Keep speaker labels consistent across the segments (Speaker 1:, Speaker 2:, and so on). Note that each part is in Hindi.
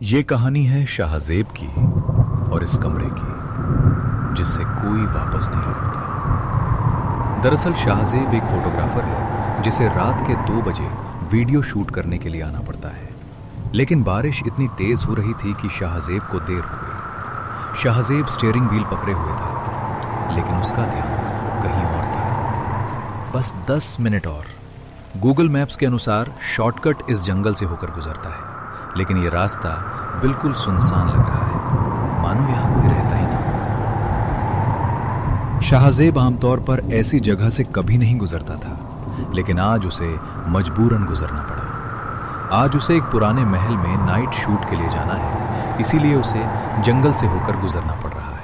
Speaker 1: ये कहानी है शाहजेब की और इस कमरे की जिससे कोई वापस नहीं लौटता। दरअसल शाहजेब एक फोटोग्राफर है जिसे रात के 2 बजे वीडियो शूट करने के लिए आना पड़ता है। लेकिन बारिश इतनी तेज हो रही थी कि शाहजेब को देर हो गई। शाहजेब स्टीयरिंग व्हील पकड़े हुए था, लेकिन उसका ध्यान कहीं और था। बस 10 मिनट और। गूगल मैप्स के अनुसार शॉर्टकट इस जंगल से होकर गुजरता है, लेकिन यह रास्ता बिल्कुल सुनसान लग रहा है, मानो यहां कोई रहता ही ना। शाहजेब आमतौर पर ऐसी जगह से कभी नहीं गुजरता था, लेकिन आज उसे मजबूरन गुजरना पड़ा। आज उसे एक पुराने महल में नाइट शूट के लिए जाना है, इसीलिए उसे जंगल से होकर गुजरना पड़ रहा है।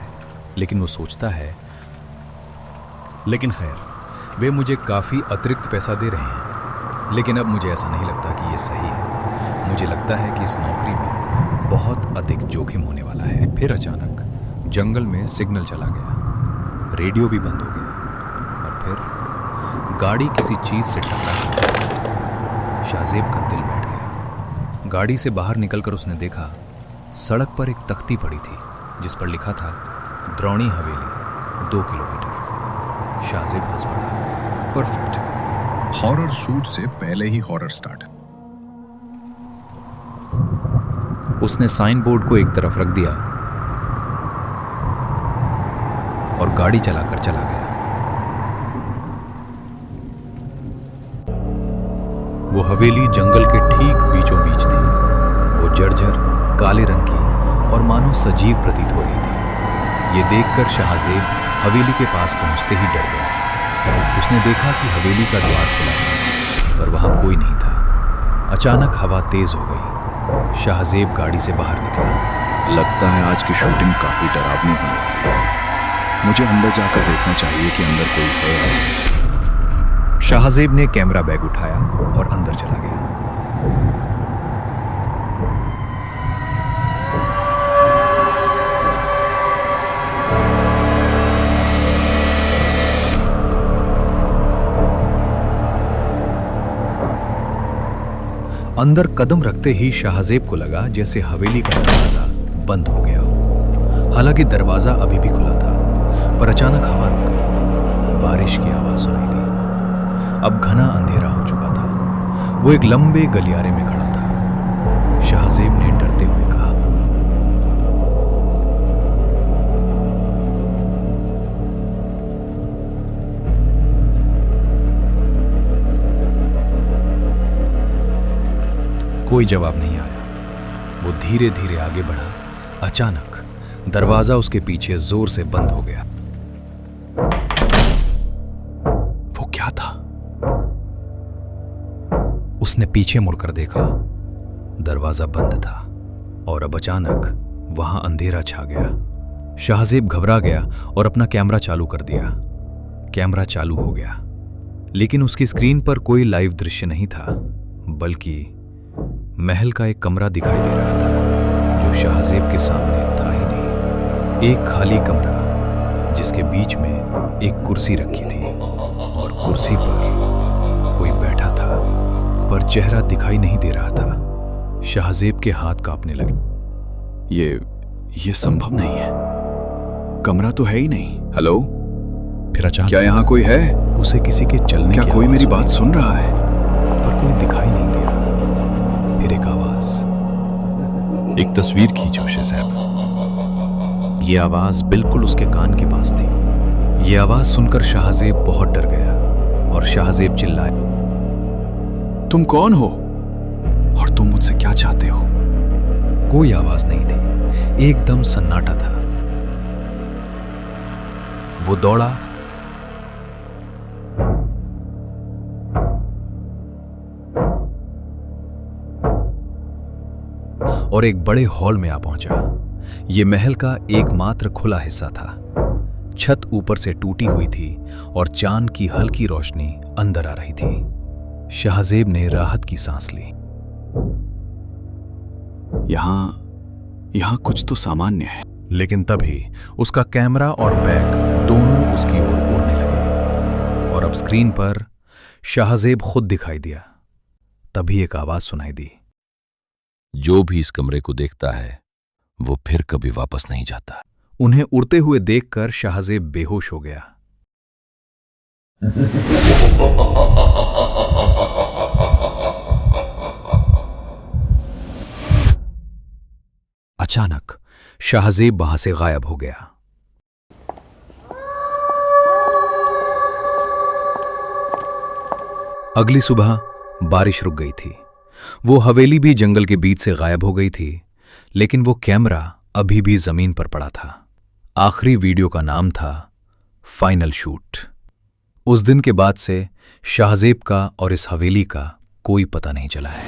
Speaker 1: लेकिन वो सोचता है, लेकिन खैर, वे मुझे काफी अतिरिक्त पैसा दे रहे हैं, लेकिन अब मुझे ऐसा नहीं लगता कि यह सही है। मुझे लगता है कि इस नौकरी में बहुत अधिक जोखिम होने वाला है। फिर अचानक जंगल में सिग्नल चला गया, रेडियो भी बंद हो गया और फिर गाड़ी किसी चीज से टकरा कर शाहजेब का दिल बैठ गया। गाड़ी से बाहर निकलकर उसने देखा, सड़क पर एक तख्ती पड़ी थी जिस पर लिखा था द्रोणी हवेली 2 किलोमीटर। शाहजेब हंस पड़ा।
Speaker 2: परफेक्ट। हॉरर शूट से पहले ही हॉरर स्टार्ट।
Speaker 1: उसने साइन बोर्ड को एक तरफ रख दिया और गाड़ी चलाकर चला गया। वो हवेली जंगल के ठीक बीचों बीच थी। वो जर्जर काले रंग की और मानो सजीव प्रतीत हो रही थी। ये देखकर शाहजेब हवेली के पास पहुंचते ही डर गया। उसने देखा कि हवेली का द्वार खुला था, पर वहां कोई नहीं था। अचानक हवा तेज हो गई। शाहजेब गाड़ी से बाहर निकला।
Speaker 2: लगता है आज की शूटिंग काफी डरावनी होने वाली है। मुझे अंदर जाकर देखना चाहिए कि अंदर कोई है या नहीं।
Speaker 1: शाहजेब ने कैमरा बैग उठाया और अंदर चला गया। अंदर कदम रखते ही शाहजेब को लगा जैसे हवेली का दरवाजा बंद हो गया। हालांकि दरवाजा अभी भी खुला था, पर अचानक हवा रुक गई। बारिश की आवाज सुनाई दी। अब घना अंधेरा हो चुका था। वो एक लंबे गलियारे में खड़ा था। शाहजेब ने डरते हुए कहा, कोई जवाब नहीं आया। वो धीरे धीरे आगे बढ़ा। अचानक दरवाजा उसके पीछे जोर से बंद हो गया। वो क्या था? उसने पीछे मुड़कर देखा। दरवाजा बंद था और अब अचानक वहां अंधेरा छा गया। शाहजेब घबरा गया और अपना कैमरा चालू कर दिया। कैमरा चालू हो गया, लेकिन उसकी स्क्रीन पर कोई लाइव दृश्य नहीं था, बल्कि महल का एक कमरा दिखाई दे रहा था जो शाहजेब के सामने था ही नहीं। एक खाली कमरा जिसके बीच में एक कुर्सी रखी थी और कुर्सी पर कोई बैठा था, पर चेहरा दिखाई नहीं दे रहा था। शाहजेब के हाथ कांपने लगे।
Speaker 2: ये संभव नहीं है। कमरा तो है ही नहीं। हेलो?
Speaker 1: फिर अचानक
Speaker 2: क्या यहाँ कोई है?
Speaker 1: उसे किसी के चलने
Speaker 2: क्या
Speaker 1: की
Speaker 2: कोई
Speaker 1: आवाज
Speaker 2: मेरी
Speaker 1: सुनाई
Speaker 2: बात सुन रहा है?
Speaker 1: पर कोई दिखाई नहीं दिया। फिर एक आवाज,
Speaker 3: एक तस्वीर खींचो साहब।
Speaker 1: ये आवाज बिल्कुल उसके कान के पास थी। ये आवाज सुनकर शाहजेब बहुत डर गया और शाहजेब चिल्लाया,
Speaker 2: तुम कौन हो और तुम मुझसे क्या चाहते हो?
Speaker 1: कोई आवाज नहीं थी। एकदम सन्नाटा था। वो दौड़ा और एक बड़े हॉल में आ पहुंचा। यह महल का एकमात्र खुला हिस्सा था। छत ऊपर से टूटी हुई थी और चांद की हल्की रोशनी अंदर आ रही थी। शाहजेब ने राहत की सांस ली।
Speaker 2: यहां कुछ तो सामान्य है।
Speaker 1: लेकिन तभी उसका कैमरा और बैग दोनों उसकी ओर उड़ने लगे और अब स्क्रीन पर शाहजेब खुद दिखाई दिया। तभी एक आवाज सुनाई दी,
Speaker 3: जो भी इस कमरे को देखता है वो फिर कभी वापस नहीं जाता।
Speaker 1: उन्हें उड़ते हुए देखकर शाहजेब बेहोश हो गया। अचानक शाहजेब वहां से गायब हो गया। अगली सुबह बारिश रुक गई थी। वो हवेली भी जंगल के बीच से गायब हो गई थी, लेकिन वो कैमरा अभी भी जमीन पर पड़ा था। आखिरी वीडियो का नाम था फाइनल शूट। उस दिन के बाद से शाहजेब का और इस हवेली का कोई पता नहीं चला है।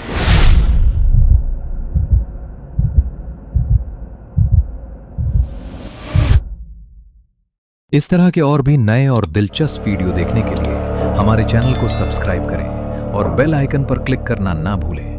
Speaker 1: इस तरह के और भी नए और दिलचस्प वीडियो देखने के लिए हमारे चैनल को सब्सक्राइब करें और बेल आइकन पर क्लिक करना ना भूलें।